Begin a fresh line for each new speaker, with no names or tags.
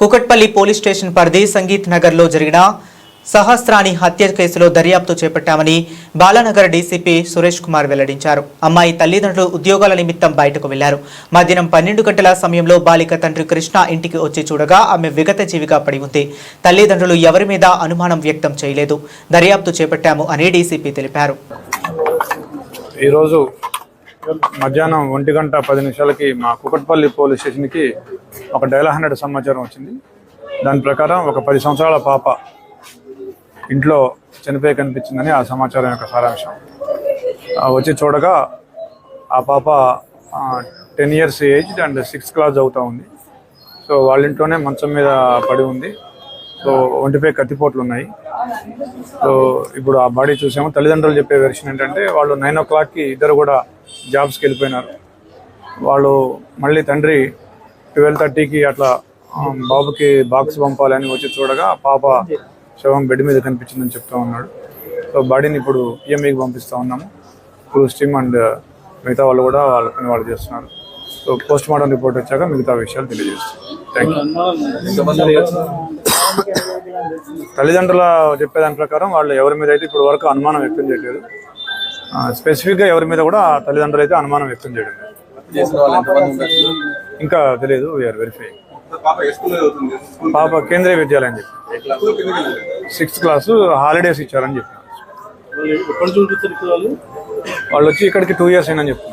Kukatpally police station పరిధి సంగీత్ నగర్ లో జరిగిన సహస్రాని హత్య కేసులో దర్యాప్తు చేపట్టామని బాలానగర్ డీసీపీ సురేష్ కుమార్ వెల్లడించారు. అమ్మాయి తల్లిదండ్రులు ఉద్యోగాల నిమిత్తం బయటకు వెళ్లారు. మధ్యాహ్నం 12 గంటల సమయంలో బాలిక తండ్రి కృష్ణ ఇంటికి వచ్చి చూడగా ఆమె విగత జీవిగా పడి ఉంది. తల్లిదండ్రులు ఎవరి మీద అనుమానం వ్యక్తం చేయలేదు. దర్యాప్తు చేపట్టాము అని డీసీపీ తెలిపారు.
ఈరోజు మధ్యాహ్నం 1:10 మా కుకట్పల్లి పోలీస్ స్టేషన్కి ఒక డయల్ 100 సమాచారం వచ్చింది. దాని ప్రకారం ఒక 10 సంవత్సరాల పాప ఇంట్లో చనిపోయి కనిపించిందని ఆ సమాచారం యొక్క సారాంశం. వచ్చి చూడగా ఆ పాప 10 years age and 6th class చదువుతూ ఉంది. సో వాళ్ళ ఇంట్లోనే మంచం మీద పడి ఉంది. సో ఒంటిపై కత్తిపోట్లు ఉన్నాయి. సో ఇప్పుడు ఆ బాడీ చూసాము. తల్లిదండ్రులు చెప్పే వెర్షన్ ఏంటంటే వాళ్ళు 9 o'clockకి ఇద్దరు కూడా జాబ్స్కి వెళ్ళిపోయినారు. వాళ్ళు మళ్ళీ తండ్రి 12:30కి అట్లా బాబుకి బాక్స్ పంపాలని వచ్చి చూడగా పాప శవం బెడ్ మీద కనిపించిందని చెప్తా ఉన్నాడు. సో బాడీని ఇప్పుడు పిఎంఈకి పంపిస్తూ ఉన్నాము. క్రూజ్ టీమ్ అండ్ మిగతా వాళ్ళు కూడా వాళ్ళ పని వాళ్ళు చేస్తున్నారు. సో పోస్ట్ మార్టం రిపోర్ట్ వచ్చాక మిగతా విషయాలు తెలియజేస్తాం. Thank you. తల్లిదండ్రుల చెప్పేదాని ప్రకారం వాళ్ళు ఎవరి మీద అయితే ఇప్పుడు వరకు అనుమానం వ్యక్తం చేయలేదు. స్పెసిఫిక్గా ఎవరి మీద కూడా తల్లిదండ్రులు అయితే అనుమానం వ్యక్తం చేయడం ఇంకా తెలియదు. VR verify. పాప కేంద్రీయ విద్యాలయం చెప్పి 6th క్లాస్ హాలిడేస్ ఇచ్చారని చెప్పారు. వాళ్ళు వచ్చి ఇక్కడికి 2 years అయినని చెప్తున్నారు.